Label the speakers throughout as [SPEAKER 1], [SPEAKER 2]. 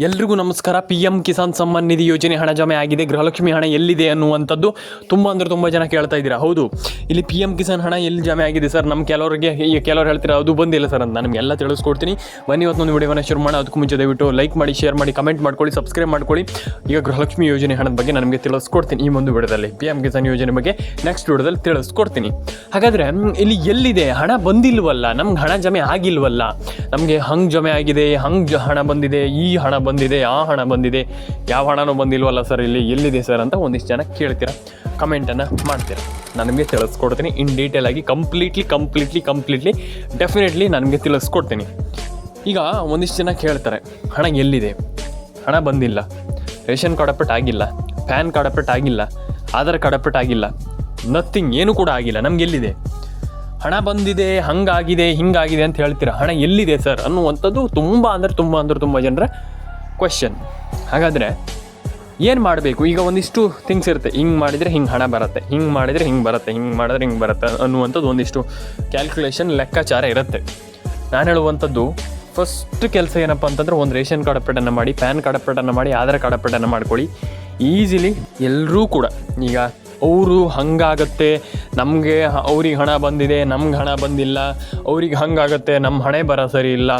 [SPEAKER 1] ಎಲ್ರಿಗೂ ನಮಸ್ಕಾರ. PM ಕಿಸಾನ್ ಸಮ್ಮಾನ್ ನಿಧಿ ಯೋಜನೆ ಹಣ ಜಮೆ ಆಗಿದೆ, ಗೃಹಲಕ್ಷ್ಮಿ ಹಣ ಎಲ್ಲಿದೆ ಅನ್ನುವಂಥದ್ದು ತುಂಬ ಜನ ಕೇಳ್ತಾ ಇದ್ದೀರಾ. ಹೌದು, ಇಲ್ಲಿ PM ಕಿಸಾನ್ ಹಣ ಎಲ್ಲಿ ಜಮೆ ಆಗಿದೆ ಸರ್? ನಮ್ಮ ಕೆಲವರು ಹೇಳ್ತೀರಾ ಅದು ಬಂದಿಲ್ಲ ಸರ್ ಅಂತ. ನಾನು ನಿಮಗೆಲ್ಲ ತಿಳಿಸ್ಕೊಡ್ತೀನಿ. ಬನ್ನಿ ಇವತ್ತೊಂದು ವಿಡಿಯೋವನ್ನು ಶುರು ಮಾಡೋಣ. ಅದಕ್ಕೂ ಮುಂಚೆ ದಯವಿಟ್ಟು ಲೈಕ್ ಮಾಡಿ, ಶೇರ್ ಮಾಡಿ, ಕಮೆಂಟ್ ಮಾಡ್ಕೊಳ್ಳಿ, ಸಬ್ಸ್ಕ್ರೈಬ್ ಮಾಡ್ಕೊಳ್ಳಿ. ಈಗ ಗೃಹಲಕ್ಷ್ಮಿ ಯೋಜನೆ ಹಣದ ಬಗ್ಗೆ ನಮಗೆ ತಿಳಿಸ್ಕೊಡ್ತೀನಿ ಈ ಒಂದು ವಿಡಿಯೋದಲ್ಲಿ. PM ಕಿಸಾನ್ ಯೋಜನೆ ಬಗ್ಗೆ ನೆಕ್ಸ್ಟ್ ವಿಡಿಯೋದಲ್ಲಿ ತಿಳಿಸ್ಕೊಡ್ತೀನಿ. ಹಾಗಾದರೆ ಇಲ್ಲಿ ಎಲ್ಲಿದೆ ಹಣ? ಬಂದಿಲ್ವಲ್ಲ, ನಮ್ಗೆ ಹಣ ಜಮೆ ಆಗಿಲ್ವಲ್ಲ. ನಮಗೆ ಹಂಗೆ ಜಮೆ ಆಗಿದೆ, ಹಂಗೆ ಹಣ ಬಂದಿದೆ, ಈ ಹಣ ಬಂದಿದೆ, ಆ ಹಣ ಬಂದಿದೆ, ಯಾವ ಹಣನೂ ಬಂದಿಲ್ವಲ್ಲ ಸರ್, ಇಲ್ಲಿ ಎಲ್ಲಿದೆ ಸರ್ ಅಂತ ಒಂದಿಷ್ಟು ಜನ ಕೇಳ್ತೀರಾ, ಕಮೆಂಟನ್ನು ಮಾಡ್ತೀರಾ. ನಾನು ನಿಮಗೆ ತಿಳಿಸ್ಕೊಡ್ತೀನಿ ಇನ್ ಡೀಟೇಲ್ ಆಗಿ, ಕಂಪ್ಲೀಟ್ಲಿ ಡೆಫಿನೆಟ್ಲಿ ನಾನು ನಿಮಗೆ ತಿಳಿಸ್ಕೊಡ್ತೀನಿ. ಈಗ ಒಂದಿಷ್ಟು ಜನ ಕೇಳ್ತಾರೆ, ಹಣ ಎಲ್ಲಿದೆ? ಹಣ ಬಂದಿಲ್ಲ, ರೇಷನ್ ಕಾರ್ಡ್ ಅಪ್ಡೇಟ್ ಆಗಿಲ್ಲ, ಪ್ಯಾನ್ ಕಾರ್ಡ್ ಅಪ್ಡೇಟ್ ಆಗಿಲ್ಲ, ಆಧಾರ್ ಕಾರ್ಡ್ ಅಪ್ಡೇಟ್ ಆಗಿಲ್ಲ, ನಥಿಂಗ್, ಏನೂ ಕೂಡ ಆಗಿಲ್ಲ, ನಮ್ಗೆ ಎಲ್ಲಿದೆ ಹಣ? ಬಂದಿದೆ, ಹಂಗಾಗಿದೆ, ಹಿಂಗಾಗಿದೆ ಅಂತ ಹೇಳ್ತೀರಾ. ಹಣ ಎಲ್ಲಿದೆ ಸರ್ ಅನ್ನುವಂಥದ್ದು ತುಂಬ ಜನರ ಕ್ವೆಶ್ಚನ್. ಹಾಗಾದರೆ ಏನು ಮಾಡಬೇಕು? ಈಗ ಒಂದಿಷ್ಟು ಥಿಂಗ್ಸ್ ಇರುತ್ತೆ, ಹಿಂಗೆ ಮಾಡಿದರೆ ಹಿಂಗೆ ಹಣ ಬರುತ್ತೆ, ಹಿಂಗೆ ಮಾಡಿದರೆ ಹಿಂಗೆ ಬರುತ್ತೆ, ಹಿಂಗೆ ಮಾಡಿದ್ರೆ ಹಿಂಗೆ ಬರುತ್ತೆ ಅನ್ನುವಂಥದ್ದು ಒಂದಿಷ್ಟು ಕ್ಯಾಲ್ಕುಲೇಷನ್, ಲೆಕ್ಕಾಚಾರ ಇರುತ್ತೆ. ನಾನು ಹೇಳುವಂಥದ್ದು ಫಸ್ಟ್ ಕೆಲಸ ಏನಪ್ಪ ಅಂತಂದರೆ, ಒಂದು ರೇಷನ್ ಕಾರ್ಡ್ ಅಪ್ಡೇಟನ್ನು ಮಾಡಿ, ಪ್ಯಾನ್ ಕಾರ್ಡ್ ಅಪ್ಡೇಟನ್ನು ಮಾಡಿ, ಆಧಾರ್ ಕಾರ್ಡ್ ಅಪ್ಡೇಟನ್ನು ಮಾಡ್ಕೊಳ್ಳಿ. ಈಸಿಲಿ ಎಲ್ಲರೂ ಕೂಡ ಈಗ ಅವರು ಹಂಗಾಗತ್ತೆ, ನಮಗೆ ಅವ್ರಿಗೆ ಹಣ ಬಂದಿದೆ, ನಮ್ಗೆ ಹಣ ಬಂದಿಲ್ಲ, ಅವ್ರಿಗೆ ಹಂಗಾಗತ್ತೆ, ನಮ್ಮ ಹಣೆ ಬರ ಸರಿ ಇಲ್ಲ,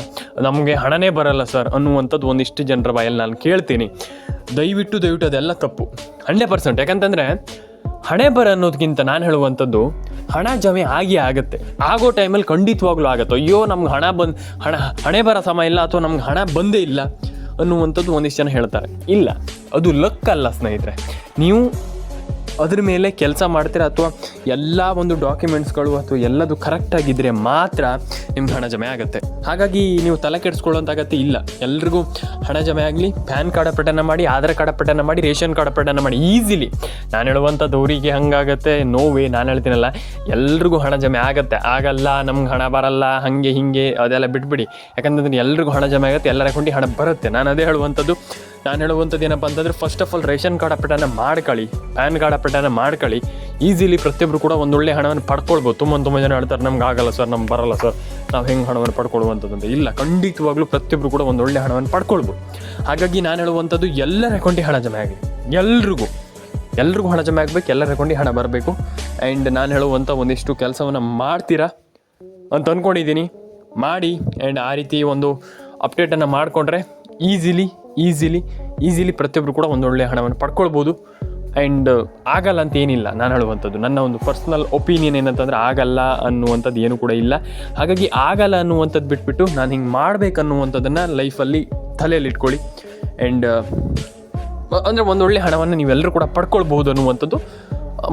[SPEAKER 1] ನಮಗೆ ಹಣನೇ ಬರಲ್ಲ ಸರ್ ಅನ್ನುವಂಥದ್ದು ಒಂದಿಷ್ಟು ಜನರ ಬಾಯಲ್ಲಿ ನಾನು ಕೇಳ್ತೀನಿ. ದಯವಿಟ್ಟು ಅದೆಲ್ಲ ತಪ್ಪು 100%. ಯಾಕಂತಂದರೆ ಹಣೆ ಬರ ಅನ್ನೋದಕ್ಕಿಂತ ನಾನು ಹೇಳುವಂಥದ್ದು, ಹಣ ಜಮೆ ಆಗುತ್ತೆ, ಆಗೋ ಟೈಮಲ್ಲಿ ಖಂಡಿತವಾಗ್ಲೂ ಆಗುತ್ತೆ. ಅಯ್ಯೋ ನಮ್ಗೆ ಹಣೆ ಬರೋ ಸಮಯ ಇಲ್ಲ, ಅಥವಾ ನಮ್ಗೆ ಹಣ ಬಂದೇ ಇಲ್ಲ ಅನ್ನುವಂಥದ್ದು ಒಂದಿಷ್ಟು ಜನ ಹೇಳ್ತಾರೆ. ಇಲ್ಲ, ಅದು ಲಕ್ ಅಲ್ಲ ಸ್ನೇಹಿತರೆ. ನೀವು ಅದ್ರ ಮೇಲೆ ಕೆಲಸ ಮಾಡ್ತೀರಾ, ಅಥವಾ ಎಲ್ಲ ಒಂದು ಡಾಕ್ಯುಮೆಂಟ್ಸ್ಗಳು ಅಥವಾ ಎಲ್ಲದು ಕರೆಕ್ಟಾಗಿದ್ದರೆ ಮಾತ್ರ ನಿಮ್ಗೆ ಹಣ ಜಮೆ ಆಗುತ್ತೆ. ಹಾಗಾಗಿ ನೀವು ತಲೆ ಕೆಡಿಸ್ಕೊಳ್ಳೋಂತಾಗತ್ತೆ ಇಲ್ಲ. ಎಲ್ರಿಗೂ ಹಣ ಜಮೆ ಆಗಲಿ, ಪ್ಯಾನ್ ಕಾರ್ಡ್ ಅಪ್ಡೇಟನ್ನು ಮಾಡಿ, ಆಧಾರ್ ಕಾರ್ಡ್ ಅಪ್ಡೇಟನ್ನು ಮಾಡಿ, ರೇಷನ್ ಕಾರ್ಡ್ ಅಪ್ಡೇಟನ್ನು ಮಾಡಿ. ಈಸಿಲಿ ನಾನು ಹೇಳುವಂಥದ್ದು ಅವರಿಗೆ ಹಂಗಾಗತ್ತೆ, ನೋವೇ ನಾನು ಹೇಳ್ತೀನಲ್ಲ, ಎಲ್ರಿಗೂ ಹಣ ಜಮೆ ಆಗಲ್ಲ, ನಮ್ಗೆ ಹಣ ಬರಲ್ಲ, ಹಾಗೆ ಹಿಂಗೆ ಅದೆಲ್ಲ ಬಿಟ್ಬಿಡಿ. ಯಾಕಂತಂದ್ರೆ ಎಲ್ರಿಗೂ ಹಣ ಜಮೆ ಆಗುತ್ತೆ, ಎಲ್ಲರ ಅಕೌಂಟಿಗೆ ಹಣ ಬರುತ್ತೆ. ನಾನು ಹೇಳುವಂಥದ್ದು ಏನಪ್ಪ ಅಂತಂದರೆ, first of all ration card ಅಪ್ಡೇಟನ್ನು ಮಾಡ್ಕೊಳ್ಳಿ, ಪ್ಯಾನ್ ಕಾರ್ಡ್ ಅಪ್ಡೇಟನ್ನು ಮಾಡ್ಕೊಳ್ಳಿ. ಈಸಿಲಿ ಪ್ರತಿಯೊಬ್ಬರು ಕೂಡ ಒಂದೊಳ್ಳೆ ಹಣವನ್ನು ಪಡ್ಕೊಳ್ಬೋದು. ತುಂಬ ಜನ ಹೇಳ್ತಾರೆ, ನಮ್ಗೆ ಆಗಲ್ಲ ಸರ್, ನಮ್ಗೆ ಬರಲ್ಲ ಸರ್, ನಾವು ಹೆಂಗೆ ಹಣವನ್ನು ಪಡ್ಕೊಳ್ಳುವಂಥದ್ದು. ಇಲ್ಲ, ಖಂಡಿತವಾಗ್ಲೂ ಪ್ರತಿಯೊಬ್ಬರು ಕೂಡ ಒಂದೊಳ್ಳೆ ಹಣವನ್ನು ಪಡ್ಕೊಳ್ಬೋದು. ಹಾಗಾಗಿ ನಾನು ಹೇಳುವಂಥದ್ದು, ಎಲ್ಲರ ಅಕೌಂಟಿಗೆ ಹಣ ಜಮೆ ಆಗಲಿ, ಎಲ್ರಿಗೂ ಹಣ ಜಮೆ ಆಗಬೇಕು, ಎಲ್ಲರ ಅಕೌಂಟಿಗೆ ಹಣ ಬರಬೇಕು. ಆ್ಯಂಡ್ ನಾನು ಹೇಳುವಂಥ ಒಂದಿಷ್ಟು ಕೆಲಸವನ್ನು ಮಾಡ್ತೀರಾ ಅಂತ ಅಂದ್ಕೊಂಡಿದ್ದೀನಿ. ಮಾಡಿ. ಆ್ಯಂಡ್ ಆ ರೀತಿ ಒಂದು ಅಪ್ಡೇಟನ್ನು ಮಾಡಿಕೊಂಡ್ರೆ ಈಸಿಲಿ ಪ್ರತಿಯೊಬ್ಬರು ಕೂಡ ಒಂದೊಳ್ಳೆ ಹಣವನ್ನು ಪಡ್ಕೊಳ್ಬೋದು. ಆ್ಯಂಡ್ ಆಗಲ್ಲ ಅಂತ ಏನಿಲ್ಲ. ನಾನು ಹೇಳುವಂಥದ್ದು ನನ್ನ ಒಂದು ಪರ್ಸ್ನಲ್ ಒಪಿನಿಯನ್ ಏನಂತಂದರೆ, ಆಗಲ್ಲ ಅನ್ನುವಂಥದ್ದು ಏನೂ ಕೂಡ ಇಲ್ಲ. ಹಾಗಾಗಿ ಆಗಲ್ಲ ಅನ್ನುವಂಥದ್ದು ಬಿಟ್ಬಿಟ್ಟು ನಾನು ಹಿಂಗೆ ಮಾಡಬೇಕನ್ನುವಂಥದ್ದನ್ನು ಲೈಫಲ್ಲಿ ತಲೆಯಲ್ಲಿ ಇಟ್ಕೊಳ್ಳಿ. ಆ್ಯಂಡ್ ಅಂದರೆ ಒಂದೊಳ್ಳೆ ಹಣವನ್ನು ನೀವೆಲ್ಲರೂ ಕೂಡ ಪಡ್ಕೊಳ್ಬೋದು ಅನ್ನುವಂಥದ್ದು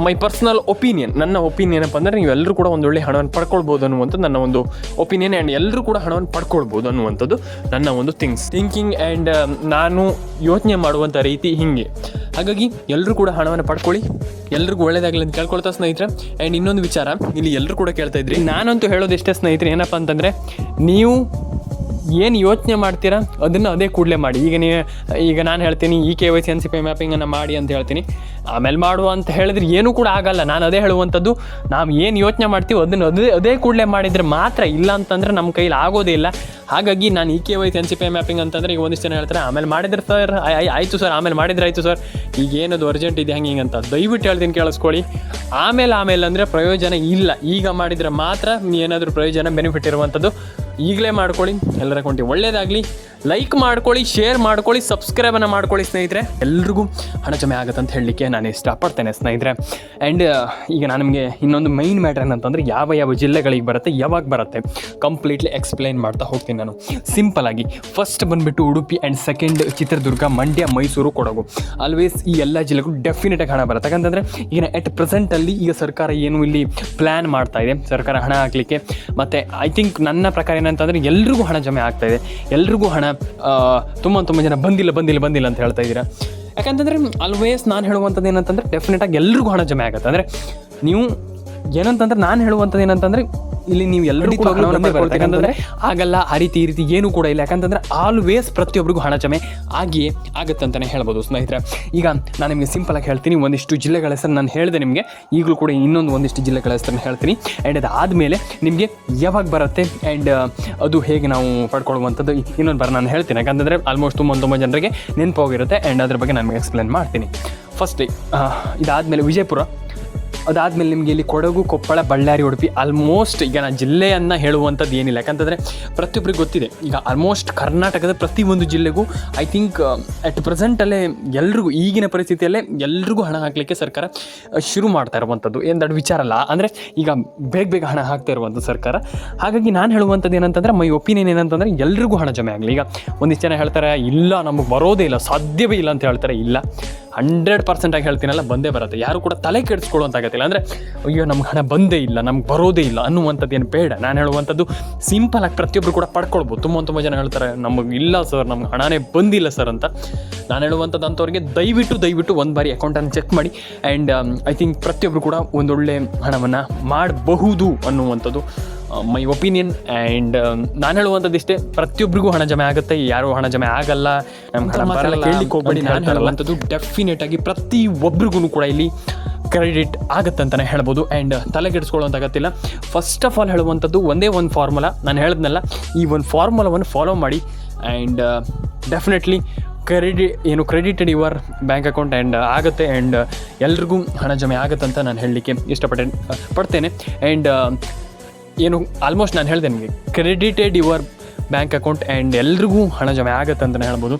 [SPEAKER 1] ಮೈ ಪರ್ಸ್ನಲ್ ಒಪಿನಿಯನ್. ನನ್ನ ಒಪಿನಿಯನ್ ಏನಪ್ಪ ಅಂದರೆ, ನೀವೆಲ್ಲರೂ ಕೂಡ ಒಂದೊಳ್ಳೆ ಹಣವನ್ನು ಪಡ್ಕೊಳ್ಬೋದು ಅನ್ನುವಂಥದ್ದು ನನ್ನ ಒಂದು ಒಪಿನಿಯನ್. ಆ್ಯಂಡ್ ಎಲ್ಲರೂ ಕೂಡ ಹಣವನ್ನು ಪಡ್ಕೊಳ್ಬೋದು ಅನ್ನುವಂಥದ್ದು ನನ್ನ ಒಂದು ಥಿಂಕಿಂಗ್. ಆ್ಯಂಡ್ ನಾನು ಯೋಚನೆ ಮಾಡುವಂಥ ರೀತಿ ಹೀಗೆ. ಹಾಗಾಗಿ ಎಲ್ಲರೂ ಕೂಡ ಹಣವನ್ನು ಪಡ್ಕೊಳ್ಳಿ, ಎಲ್ರಿಗೂ ಒಳ್ಳೇದಾಗಲಿ ಅಂತ ಕೇಳ್ಕೊಳ್ತಾ ಸ್ನೇಹಿತರೆ. ಆ್ಯಂಡ್ ಇನ್ನೊಂದು ವಿಚಾರ, ಇಲ್ಲಿ ಎಲ್ಲರೂ ಕೂಡ ಕೇಳ್ತಾ ಇದ್ರಿ, ನಾನಂತೂ ಹೇಳೋದಿಷ್ಟೇ ಸ್ನೇಹಿತರೆ, ಏನಪ್ಪ ಅಂತಂದರೆ, ನೀವು ಏನು ಯೋಚನೆ ಮಾಡ್ತೀರಾ ಅದನ್ನು ಅದೇ ಕೂಡಲೇ ಮಾಡಿ. ಈಗ ನಾನು ಹೇಳ್ತೀನಿ, ಈ KYC NCPI ಮ್ಯಾಪಿಂಗನ್ನು ಮಾಡಿ ಅಂತ ಹೇಳ್ತೀನಿ, ಆಮೇಲೆ ಮಾಡುವ ಅಂತ ಹೇಳಿದ್ರೆ ಏನೂ ಕೂಡ ಆಗಲ್ಲ. ನಾನು ಅದೇ ಹೇಳುವಂಥದ್ದು, ನಾವು ಏನು ಯೋಚನೆ ಮಾಡ್ತೀವಿ ಅದನ್ನು ಅದೇ ಕೂಡಲೇ ಮಾಡಿದರೆ ಮಾತ್ರ, ಇಲ್ಲ ಅಂತಂದರೆ ನಮ್ಮ ಕೈಲಿ ಆಗೋದೇ ಇಲ್ಲ. ಹಾಗಾಗಿ ನಾನು ಈ KYC NCPI ಮ್ಯಾಪಿಂಗ್ ಅಂತಂದರೆ, ಈಗ ಒಂದಿಷ್ಟು ಜನ ಹೇಳ್ತಾರೆ, ಆಮೇಲೆ ಮಾಡಿದ್ರೆ ಸರ್ ಆಯಿತು ಸರ್, ಆಮೇಲೆ ಮಾಡಿದ್ರೆ ಆಯಿತು ಸರ್, ಈಗ ಏನದು ಅರ್ಜೆಂಟ್ ಇದೆ ಹಿಂಗೆ ಅಂತ. ದಯವಿಟ್ಟು ಹೇಳ್ತೀನಿ, ಕೇಳಿಸ್ಕೊಳ್ಳಿ. ಆಮೇಲೆ ಅಂದರೆ ಪ್ರಯೋಜನ ಇಲ್ಲ. ಈಗ ಮಾಡಿದರೆ ಮಾತ್ರ ಏನಾದರೂ ಪ್ರಯೋಜನ, ಬೆನಿಫಿಟ್ ಇರುವಂಥದ್ದು. ಈಗಲೇ ಮಾಡ್ಕೊಳ್ಳಿ, ಎಲ್ಲರ ಅಕೌಂಟಿಗೆ ಒಳ್ಳೇದಾಗಲಿ. ಲೈಕ್ ಮಾಡ್ಕೊಳ್ಳಿ, ಶೇರ್ ಮಾಡ್ಕೊಳ್ಳಿ, ಸಬ್ಸ್ಕ್ರೈಬನ್ನು ಮಾಡ್ಕೊಳ್ಳಿ ಸ್ನೇಹಿತರೆ. ಎಲ್ರಿಗೂ ಹಣ ಜಮೆ ಆಗುತ್ತೆ ಅಂತ ಹೇಳಲಿಕ್ಕೆ ನಾನು ಇಷ್ಟಪಡ್ತೇನೆ ಸ್ನೇಹಿತರೆ. ಆ್ಯಂಡ್ ಈಗ ನಾನು ನಿಮಗೆ ಇನ್ನೊಂದು ಮೈನ್ ಮ್ಯಾಟರ್ ಏನಂತಂದರೆ, ಯಾವ ಜಿಲ್ಲೆಗಳಿಗೆ ಬರುತ್ತೆ, ಯಾವಾಗ ಬರುತ್ತೆ, ಕಂಪ್ಲೀಟ್ಲಿ ಎಕ್ಸ್ಪ್ಲೈನ್ ಮಾಡ್ತಾ ಹೋಗ್ತೀನಿ ನಾನು ಸಿಂಪಲಾಗಿ. ಫಸ್ಟ್ ಬಂದುಬಿಟ್ಟು Udupi, and second Chitradurga, Mandya, Mysuru, Kodagu. Always ಈ ಎಲ್ಲ ಜಿಲ್ಲೆಗೂ ಡೆಫಿನೆಟಾಗಿ ಹಣ ಬರುತ್ತೆ. ಯಾಕಂತಂದರೆ ಈಗ ಎಟ್ ಪ್ರೆಸೆಂಟಲ್ಲಿ ಈಗ ಸರ್ಕಾರ ಏನು ಇಲ್ಲಿ ಪ್ಲ್ಯಾನ್ ಮಾಡ್ತಾ ಇದೆ, ಸರ್ಕಾರ ಹಣ ಹಾಕಲಿಕ್ಕೆ. ಮತ್ತು ಐ ಥಿಂಕ್ ನನ್ನ ಪ್ರಕಾರ ಏನಂತಂದರೆ, ಎಲ್ರಿಗೂ ಹಣ ಜಮೆ ಆಗ್ತಾಯಿದೆ, ಎಲ್ರಿಗೂ ಹಣ ತುಂಬ ಜನ ಬಂದಿಲ್ಲ ಅಂತ ಹೇಳ್ತಾ ಇದ್ದೀರಾ. ಯಾಕಂತಂದರೆ ಆಲ್ವೇಸ್ ನಾನು ಹೇಳುವಂಥದ್ದು ಏನಂತಂದರೆ, ಡೆಫಿನೆಟಾಗಿ ಎಲ್ರಿಗೂ ಹಣ ಜಮೆ ಆಗುತ್ತೆ. ಅಂದರೆ ನೀವು ಏನಂತಂದ್ರೆ, ನಾನು ಹೇಳುವಂಥದ್ದು ಏನಂತಂದರೆ, ಇಲ್ಲಿ ನೀವು ಎಲ್ಲರೂ ಕೂಡ ಹಣವನ್ನು ಪಡ್ಕೊಳ್ತೀರಿ ಅಂತಂದರೆ ಆಗಲ್ಲ, ಆ ರೀತಿ ಏನೂ ಕೂಡ ಇಲ್ಲ. ಯಾಕಂತಂದರೆ ಆಲ್ವೇಸ್ ಪ್ರತಿಯೊಬ್ಬರಿಗೂ ಹಣ ಜಮೆ ಆಗಿಯೇ ಆಗುತ್ತೆ ಅಂತಲೇ ಹೇಳ್ಬೋದು ಸ್ನೇಹಿತರೆ. ಈಗ ನಾನು ನಿಮಗೆ ಸಿಂಪಲಾಗಿ ಹೇಳ್ತೀನಿ, ಒಂದಿಷ್ಟು ಜಿಲ್ಲೆಗಳ ಹೆಸರು ನಾನು ಹೇಳಿದೆ ನಿಮಗೆ, ಈಗಲೂ ಕೂಡ ಇನ್ನೊಂದು ಒಂದಿಷ್ಟು ಜಿಲ್ಲೆಗಳ ಹೆಸರನ್ನು ಹೇಳ್ತೀನಿ. ಆ್ಯಂಡ್ ಅದಾದಮೇಲೆ ನಿಮಗೆ ಯಾವಾಗ ಬರುತ್ತೆ ಆ್ಯಂಡ್ ಅದು ಹೇಗೆ ನಾವು ಪಡ್ಕೊಳ್ಳುವಂಥದ್ದು ಇನ್ನೊಂದು ನಾನು ಹೇಳ್ತೀನಿ. ಯಾಕಂತಂದರೆ ಆಲ್ಮೋಸ್ಟ್ ತುಂಬ ಜನರಿಗೆ ನೆನಪೋಗಿರುತ್ತೆ ಆ್ಯಂಡ್ ಅದ್ರ ಬಗ್ಗೆ ನಾನು ಎಕ್ಸ್ಪ್ಲೇನ್ ಮಾಡ್ತೀನಿ. ಫಸ್ಟ್ ಇದಾದಮೇಲೆ ವಿಜಯಪುರ, ಅದಾದಮೇಲೆ ನಿಮಗೆ ಇಲ್ಲಿ ಕೊಡಗು, ಕೊಪ್ಪಳ, ಬಳ್ಳಾರಿ, ಉಡುಪಿ. ಆಲ್ಮೋಸ್ಟ್ ಈಗ ನಾನು ಜಿಲ್ಲೆಯನ್ನು ಹೇಳುವಂಥದ್ದು ಏನಿಲ್ಲ, ಯಾಕಂತಂದರೆ ಪ್ರತಿಯೊಬ್ಬರಿಗೆ ಗೊತ್ತಿದೆ. ಈಗ ಆಲ್ಮೋಸ್ಟ್ ಕರ್ನಾಟಕದ ಪ್ರತಿಯೊಂದು ಜಿಲ್ಲೆಗೂ ಐ ಥಿಂಕ್ ಅಟ್ ಪ್ರೆಸೆಂಟಲ್ಲೇ ಎಲ್ರಿಗೂ ಈಗಿನ ಪರಿಸ್ಥಿತಿಯಲ್ಲೇ ಎಲ್ರಿಗೂ ಹಣ ಹಾಕಲಿಕ್ಕೆ ಸರ್ಕಾರ ಶುರು ಮಾಡ್ತಾ ಇರುವಂಥದ್ದು. ಏನು ದೊಡ್ಡ ವಿಚಾರ ಅಲ್ಲ, ಅಂದರೆ ಈಗ ಬೇಗ ಹಣ ಹಾಕ್ತಾ ಇರುವಂಥದ್ದು ಸರ್ಕಾರ. ಹಾಗಾಗಿ ನಾನು ಹೇಳುವಂಥದ್ದು ಏನಂತಂದರೆ, ಮೈ ಒಪಿನಿಯನ್ ಏನಂತಂದರೆ ಎಲ್ರಿಗೂ ಹಣ ಜಮೆ ಆಗಲಿ. ಈಗ ಒಂದಿಷ್ಟು ಜನ ಹೇಳ್ತಾರೆ ಇಲ್ಲ ನಮಗೆ ಬರೋದೇ ಇಲ್ಲ, ಸಾಧ್ಯವೇ ಇಲ್ಲ ಅಂತ ಹೇಳ್ತಾರೆ. ಇಲ್ಲ, 100% ಆಗಿ ಹೇಳ್ತೀನಲ್ಲ, ಬಂದೇ ಬರುತ್ತೆ. ಯಾರು ಕೂಡ ತಲೆ ಕೆಡಿಸ್ಕೊಳ್ಳುವಂತಾಗತ್ತಿಲ್ಲ. ಅಂದರೆ ಅಯ್ಯೋ ನಮ್ಗೆ ಹಣ ಬಂದೇ ಇಲ್ಲ, ನಮ್ಗೆ ಬರೋದೇ ಇಲ್ಲ ಅನ್ನುವಂಥದ್ದು ಏನು ಬೇಡ. ನಾನು ಹೇಳುವಂಥದ್ದು ಸಿಂಪಲಾಗಿ ಪ್ರತಿಯೊಬ್ಬರು ಕೂಡ ಪಡ್ಕೊಳ್ಬೋದು. ತುಂಬ ಜನ ಹೇಳ್ತಾರೆ ನಮಗೆ ಇಲ್ಲ ಸರ್, ನಮ್ಗೆ ಹಣನೇ ಬಂದಿಲ್ಲ ಸರ್ ಅಂತ. ನಾನು ಹೇಳುವಂಥದ್ದು ಅಂಥವ್ರಿಗೆ ದಯವಿಟ್ಟು ಒಂದು ಬಾರಿ ಅಕೌಂಟನ್ನು ಚೆಕ್ ಮಾಡಿ. ಆ್ಯಂಡ್ ಐ ಥಿಂಕ್ ಪ್ರತಿಯೊಬ್ಬರು ಕೂಡ ಒಂದೊಳ್ಳೆ ಹಣವನ್ನು ಮಾಡಬಹುದು ಅನ್ನುವಂಥದ್ದು ಮೈ ಒಪಿನಿಯನ್. ಆ್ಯಂಡ್ ನಾನು ಹೇಳುವಂಥದ್ದು ಇಷ್ಟೇ, ಪ್ರತಿಯೊಬ್ಬರಿಗೂ ಹಣ ಜಮೆ ಆಗುತ್ತೆ, ಯಾರೂ ಹಣ ಜಮೆ ಆಗಲ್ಲ, ನಮ್ಗೆ ಹಣ ಬರಲ್ಲ ಕೇಳಲಿಕ್ಕೆ ಹೋಗ್ಬೇಡಿ. ನಾನು ಹೇಳುವಂಥದ್ದು ಡೆಫಿನೆಟಾಗಿ ಪ್ರತಿಯೊಬ್ಬರಿಗೂ ಕೂಡ ಇಲ್ಲಿ ಕ್ರೆಡಿಟ್ ಆಗುತ್ತೆ ಅಂತಲೇ ಹೇಳ್ಬೋದು. ಆ್ಯಂಡ್ ತಲೆಗೆಡಿಸ್ಕೊಳ್ಳೋಂತಾಗತ್ತಿಲ್ಲ. ಫಸ್ಟ್ ಆಫ್ ಆಲ್ ಹೇಳುವಂಥದ್ದು ಒಂದೇ ಒಂದು ಫಾರ್ಮುಲಾ, ನಾನು ಹೇಳಿದ್ನಲ್ಲ, ಈ ಒಂದು ಫಾರ್ಮುಲಾವನ್ನು ಫಾಲೋ ಮಾಡಿ. And definitely credited your bank account and ಆಗುತ್ತೆ. ಆ್ಯಂಡ್ ಎಲ್ರಿಗೂ ಹಣ ಜಮೆ ಆಗುತ್ತೆ ಅಂತ ನಾನು ಹೇಳಲಿಕ್ಕೆ ಪಡ್ತೇನೆ. ಆ್ಯಂಡ್ ಆಲ್ಮೋಸ್ಟ್ ನಾನು ಹೇಳಿದೆ ನಿಮಗೆ, credited your bank account and ಎಲ್ರಿಗೂ ಹಣ ಜಮೆ ಆಗುತ್ತೆ ಅಂತಲೇ ಹೇಳ್ಬೋದು.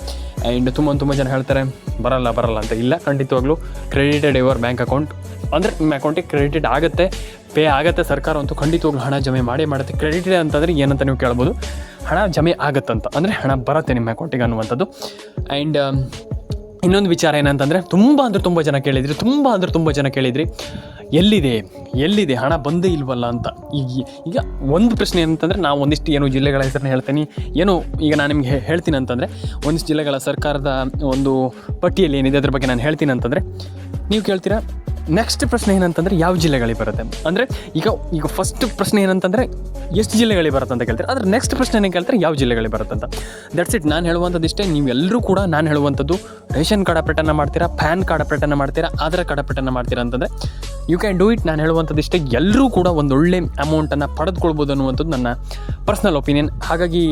[SPEAKER 1] ಆ್ಯಂಡ್ ತುಂಬ ಜನ ಹೇಳ್ತಾರೆ ಬರಲ್ಲ ಅಂತ. ಇಲ್ಲ, ಖಂಡಿತವಾಗ್ಲೂ ಕ್ರೆಡಿಟೆಡ್ ಯುವರ್ ಬ್ಯಾಂಕ್ ಅಕೌಂಟ್ ಅಂದರೆ ನಿಮ್ಮ ಅಕೌಂಟಿಗೆ ಕ್ರೆಡಿಟೆಡ್ ಆಗುತ್ತೆ, ಪೇ ಆಗುತ್ತೆ. ಸರ್ಕಾರ ಅಂತೂ ಖಂಡಿತವಾಗ್ಲೂ ಹಣ ಜಮೆ ಮಾಡುತ್ತೆ. ಕ್ರೆಡಿಟೆಡ್ ಅಂತಂದರೆ ಏನಂತ ನೀವು ಕೇಳ್ಬೋದು, ಹಣ ಜಮೆ ಆಗುತ್ತಂತ, ಅಂದರೆ ಹಣ ಬರುತ್ತೆ ನಿಮ್ಮ ಅಕೌಂಟಿಗೆ ಅನ್ನುವಂಥದ್ದು. ಆ್ಯಂಡ್ ಇನ್ನೊಂದು ವಿಚಾರ ಏನಂತಂದರೆ, ತುಂಬ ಜನ ಕೇಳಿದ್ರಿ ಎಲ್ಲಿದೆ ಹಣ ಬಂದೇ ಇಲ್ವಲ್ಲ ಅಂತ. ಈಗ ಒಂದು ಪ್ರಶ್ನೆ ಏನಂತಂದರೆ, ನಾವು ಒಂದಿಷ್ಟು ಜಿಲ್ಲೆಗಳ ಹೆಸರನ್ನ ಹೇಳ್ತೀನಿ. ಈಗ ನಾನು ನಿಮಗೆ ಹೇಳ್ತೀನಿ ಅಂತಂದರೆ, ಒಂದಿಷ್ಟು ಜಿಲ್ಲೆಗಳ ಸರ್ಕಾರದ ಒಂದು ಪಟ್ಟಿಯಲ್ಲಿ ಏನಿದೆ ಅದ್ರ ಬಗ್ಗೆ ನಾನು ಹೇಳ್ತೀನಿ ಅಂತಂದರೆ, ನೀವು ಕೇಳ್ತೀರಾ ನೆಕ್ಸ್ಟ್ ಪ್ರಶ್ನೆ ಏನಂತಂದರೆ ಯಾವ ಜಿಲ್ಲೆಗಳಿಗೆ ಬರುತ್ತೆ ಅಂದರೆ, ಈಗ ಫಸ್ಟ್ ಪ್ರಶ್ನೆ ಏನಂತಂದರೆ ಎಷ್ಟು ಜಿಲ್ಲೆಗಳಿಗೆ ಬರುತ್ತೆ ಅಂತ ಕೇಳ್ತಾರೆ. ಆದರೆ ನೆಕ್ಸ್ಟ್ ಪ್ರಶ್ನೆ ಏನು ಕೇಳ್ತಾರೆ ಯಾವ ಜಿಲ್ಲೆಗಳಿಗೆ ಬರುತ್ತೆ ಅಂತ. That's it. ನಾನು ಹೇಳುವಂಥದ್ದು ಇಷ್ಟೇ. ನೀವೆಲ್ಲರೂ ಕೂಡ ನಾನು ಹೇಳುವಂಥದ್ದು ರೇಷನ್ ಕಾರ್ಡ್ ಅಪ್ಡೇಟನ್ನು ಮಾಡ್ತೀರಾ, ಪ್ಯಾನ್ ಕಾರ್ಡ್ ಅಪ್ಡೇಟನ್ನು ಮಾಡ್ತೀರಾ, ಆಧಾರ್ ಕಾರ್ಡ್ ಅಪ್ಡೇಟನ್ನು ಮಾಡ್ತೀರಾ ಅಂತಂದರೆ ಯು ಕ್ಯಾನ್ ಡೂ ಇಟ್. ನಾನು ಹೇಳುವಂಥದ್ದು ಇಷ್ಟೇ, ಎಲ್ಲರೂ ಕೂಡ ಒಂದೊಳ್ಳೆ ಅಮೌಂಟನ್ನು ಪಡೆದುಕೊಳ್ಬೋದು ಅನ್ನುವಂಥದ್ದು ನನ್ನ ಪರ್ಸ್ನಲ್ ಒಪಿನಿಯನ್. ಹಾಗಾಗಿ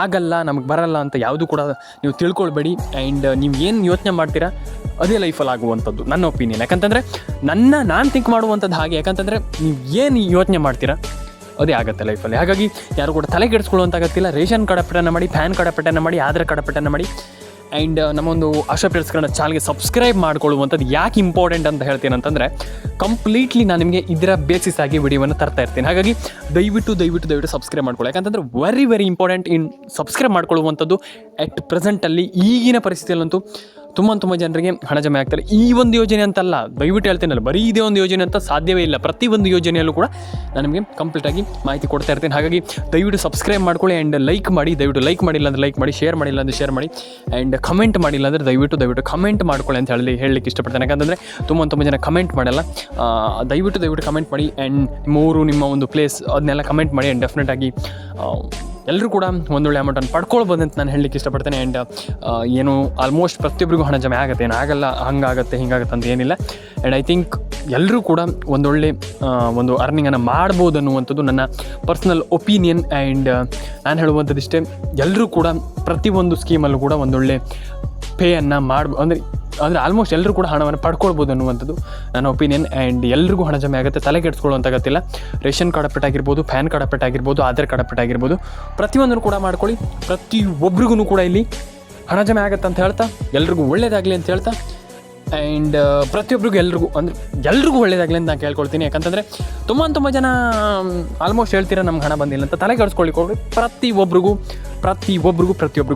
[SPEAKER 1] ಆಗಲ್ಲ, ನಮಗೆ ಬರಲ್ಲ ಅಂತ ಯಾವುದು ಕೂಡ ನೀವು ತಿಳ್ಕೊಳ್ಬೇಡಿ. ಆ್ಯಂಡ್ ನೀವು ಏನು ಯೋಚನೆ ಮಾಡ್ತೀರಾ ಅದೇ ಲೈಫಲ್ಲಿ ಆಗುವಂಥದ್ದು ನನ್ನ ಒಪಿನಿಯನ್. ಯಾಕಂತಂದರೆ ನಾನು ಥಿಂಕ್ ಮಾಡುವಂಥದ್ದು ಹಾಗೆ. ಯಾಕಂತಂದರೆ ನೀವು ಏನು ಯೋಚನೆ ಮಾಡ್ತೀರಾ ಅದೇ ಆಗುತ್ತೆ ಲೈಫಲ್ಲಿ. ಹಾಗಾಗಿ ಯಾರು ಕೂಡ ತಲೆ ಕೆಡಿಸ್ಕೊಳ್ಳುವಂತಾಗತ್ತಿಲ್ಲ. ರೇಷನ್ ಕಾರ್ಡ್ ಅಪ್ಡೇಟನ್ನು ಮಾಡಿ, ಪ್ಯಾನ್ ಕಾರ್ಡ್ ಅಪ್ಡೇಟನ್ನು ಮಾಡಿ, ಆಧಾರ್ ಕಾರ್ಡ್ ಅಪ್ಡೇಟನ್ನು ಮಾಡಿ. ಆ್ಯಂಡ್ ನಮ್ಮೊಂದು ಆಶಾ ಪೀರ್ಸ್ ಕನ್ನಡ ಚಾನಲ್ಗೆ ಸಬ್ಸ್ಕ್ರೈಬ್ ಮಾಡ್ಕೊಳ್ಳುವಂಥದ್ದು ಯಾಕೆ ಇಂಪಾರ್ಟೆಂಟ್ ಅಂತ ಹೇಳ್ತೀನಿ ಅಂತಂದರೆ, ಕಂಪ್ಲೀಟ್ಲಿ ನಾನು ನಿಮಗೆ ಇದರ ಬೇಸಿಸ್ ಆಗಿ ವಿಡಿಯೋವನ್ನು ತರ್ತಾ ಇರ್ತೀನಿ. ಹಾಗಾಗಿ ದಯವಿಟ್ಟು ಸಬ್ಸ್ಕ್ರೈಬ್ ಮಾಡ್ಕೊಳ್ಳಿ. ಯಾಕಂತಂದರೆ ವೆರಿ ಇಂಪಾರ್ಟೆಂಟ್ ಸಬ್ಸ್ಕ್ರೈಬ್ ಮಾಡ್ಕೊಳ್ಳುವಂಥದ್ದು. ಅಟ್ ಪ್ರೆಸೆಂಟಲ್ಲಿ ಈಗಿನ ಪರಿಸ್ಥಿತಿಯಲ್ಲಂತೂ ತುಂಬ ಜನರಿಗೆ ಹಣ ಜಮೆ ಆಗ್ತಾರೆ. ಈ ಒಂದು ಯೋಜನೆ ಅಂತಲ್ಲ, ದಯವಿಟ್ಟು ಹೇಳ್ತೀನಲ್ಲ, ಬರೀ ಇದೇ ಒಂದು ಯೋಜನೆ ಅಂತ ಸಾಧ್ಯವೇ ಇಲ್ಲ. ಪ್ರತಿಯೊಂದು ಯೋಜನೆಯಲ್ಲೂ ಕೂಡ ನಾನು ನಿಮಗೆ ಕಂಪ್ಲೀಟಾಗಿ ಮಾಹಿತಿ ಕೊಡ್ತಾ ಇರ್ತೀನಿ. ಹಾಗಾಗಿ ದಯವಿಟ್ಟು ಸಬ್ಸ್ಕ್ರೈಬ್ ಮಾಡ್ಕೊಳ್ಳಿ ಆ್ಯಂಡ್ ಲೈಕ್ ಮಾಡಿ. ದಯವಿಟ್ಟು ಲೈಕ್ ಮಾಡಿಲ್ಲ ಅಂದರೆ ಲೈಕ್ ಮಾಡಿ, ಶೇರ್ ಮಾಡಿಲ್ಲ ಅಂದರೆ ಶೇರ್ ಮಾಡಿ, ಆ್ಯಂಡ್ ಕಮೆಂಟ್ ಮಾಡಿಲ್ಲ ಅಂದರೆ ದಯವಿಟ್ಟು ಕಮೆಂಟ್ ಮಾಡ್ಕೊಳ್ಳಿ ಅಂತ ಹೇಳಲಿಕ್ಕೆ ಇಷ್ಟಪಡ್ತೇನೆ. ಯಾಕಂತಂದರೆ ತುಂಬ ಜನ ಕಮೆಂಟ್ ಮಾಡಲ್ಲ. ದಯವಿಟ್ಟು ಕಮೆಂಟ್ ಮಾಡಿ. ಆ್ಯಂಡ್ ನಿಮ್ಮ ಊರು, ನಿಮ್ಮ ಒಂದು ಪ್ಲೇಸ್ ಅದನ್ನೆಲ್ಲ ಕಮೆಂಟ್ ಮಾಡಿ. ಆ್ಯಂಡ್ ಡೆಫಿನೆಟಾಗಿ ಎಲ್ಲರೂ ಕೂಡ ಒಂದೊಳ್ಳೆ ಅಮೌಂಟನ್ನು ಪಡ್ಕೊಳ್ಬೋದು ಅಂತ ನಾನು ಹೇಳಲಿಕ್ಕೆ ಇಷ್ಟಪಡ್ತೇನೆ. ಆ್ಯಂಡ್ ಆಲ್ಮೋಸ್ಟ್ ಪ್ರತಿಯೊಬ್ಬರಿಗೂ ಹಣ ಜಮೆ ಆಗುತ್ತೆ, ಏನಾಗಲ್ಲ, ಹಿಂಗಾಗುತ್ತೆ ಅಂತ ಏನಿಲ್ಲ. ಆ್ಯಂಡ್ ಐ ಥಿಂಕ್ ಎಲ್ಲರೂ ಕೂಡ ಒಂದೊಳ್ಳೆ ಒಂದು ಅರ್ನಿಂಗನ್ನು ಮಾಡ್ಬೋದು ಅನ್ನುವಂಥದ್ದು ನನ್ನ ಪರ್ಸ್ನಲ್ ಒಪಿನಿಯನ್. ಆ್ಯಂಡ್ ನಾನು ಹೇಳುವಂಥದ್ದು ಇಷ್ಟೇ, ಎಲ್ಲರೂ ಕೂಡ ಪ್ರತಿಯೊಂದು ಸ್ಕೀಮಲ್ಲೂ ಕೂಡ ಒಂದೊಳ್ಳೆ ಪೇಯನ್ನು ಅಂದರೆ ಆಲ್ಮೋಸ್ಟ್ ಎಲ್ಲರೂ ಕೂಡ ಹಣವನ್ನು ಪಡ್ಕೊಳ್ಬೋದು ಅನ್ನುವಂಥದ್ದು ನನ್ನ ಒಪಿನಿಯನ್. ಆ್ಯಂಡ್ ಎಲ್ರಿಗೂ ಹಣ ಜಮೆ ಆಗುತ್ತೆ, ತಲೆ ಕೆಡಿಸ್ಕೊಳ್ಳುವಂತಾಗತ್ತಿಲ್ಲ. ರೇಷನ್ ಕಾರ್ಡ್ ಅಪ್ಡೇಟ್ ಆಗಿರ್ಬೋದು, ಪ್ಯಾನ್ ಕಾರ್ಡ್ ಅಪ್ಡೇಟ್ ಆಗಿರ್ಬೋದು, ಆಧಾರ್ ಕಾರ್ಡ್ ಅಪ್ಡೇಟ್ ಆಗಿರ್ಬೋದು, ಪ್ರತಿಯೊಂದನ್ನು ಕೂಡ ಮಾಡ್ಕೊಳ್ಳಿ. ಪ್ರತಿಯೊಬ್ಬರಿಗೂ ಕೂಡ ಇಲ್ಲಿ ಹಣ ಜಮೆ ಆಗುತ್ತೆ ಅಂತ ಹೇಳ್ತಾ, ಎಲ್ರಿಗೂ ಒಳ್ಳೆಯದಾಗಲಿ ಅಂತ ಹೇಳ್ತಾ, ಆ್ಯಂಡ್ ಪ್ರತಿಯೊಬ್ಬರಿಗೂ ಎಲ್ರಿಗೂ ಒಳ್ಳೆಯದಾಗಲಿ ಅಂತ ನಾನು ಕೇಳ್ಕೊಳ್ತೀನಿ. ಯಾಕಂತಂದರೆ ತುಂಬ ಜನ ಆಲ್ಮೋಸ್ಟ್ ಹೇಳ್ತೀರಾ ನಮ್ಗೆ ಹಣ ಬಂದಿಲ್ಲ ಅಂತ. ತಲೆ ಕೆಡಿಸ್ಕೊಳ್ಳಿ. ಪ್ರತಿಯೊಬ್ಬರಿಗೂ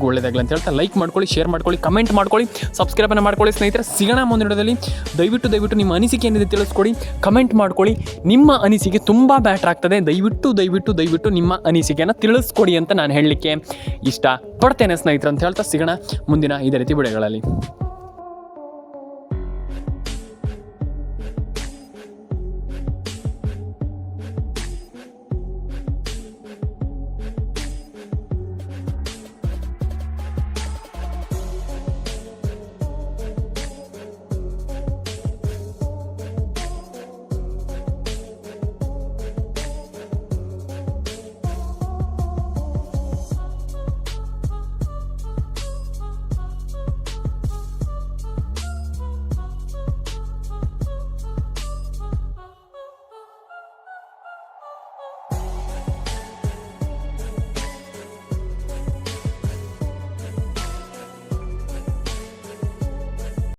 [SPEAKER 1] ಒಳ್ಳೆಯದಾಗಲಿ ಅಂತ ಹೇಳ್ತಾ, ಲೈಕ್ ಮಾಡ್ಕೊಳ್ಳಿ, ಶೇರ್ ಮಾಡ್ಕೊಳ್ಳಿ, ಕಮೆಂಟ್ ಮಾಡ್ಕೊಳ್ಳಿ, ಸಬ್ಸ್ಕ್ರೈಬನ್ನು ಮಾಡ್ಕೊಳ್ಳಿ. ಸ್ನೇಹಿತರೆ, ಸಿಗೋಣ ಮುಂದಿನ ವಿಡಿಯೋದಲ್ಲಿ. ದಯವಿಟ್ಟು ನಿಮ್ಮ ಅನಿಸಿಕೆ ಏನಿದೆ ತಿಳಿಸ್ಕೊಡಿ, ಕಮೆಂಟ್ ಮಾಡ್ಕೊಳ್ಳಿ. ನಿಮ್ಮ ಅನಿಸಿಕೆ ತುಂಬ ಬ್ಯಾಟ್ರ್ ಆಗ್ತದೆ. ದಯವಿಟ್ಟು ನಿಮ್ಮ ಅನಿಸಿಕೆಯನ್ನು ತಿಳಿಸ್ಕೊಡಿ ಅಂತ ನಾನು ಹೇಳಲಿಕ್ಕೆ ಇಷ್ಟಪಡ್ತೇನೆ ಸ್ನೇಹಿತರೆ ಅಂತ ಹೇಳ್ತಾ, ಸಿಗೋಣ ಮುಂದಿನ ಇದೇ ರೀತಿ ವಿಡಿಯೋಗಳಲ್ಲಿ.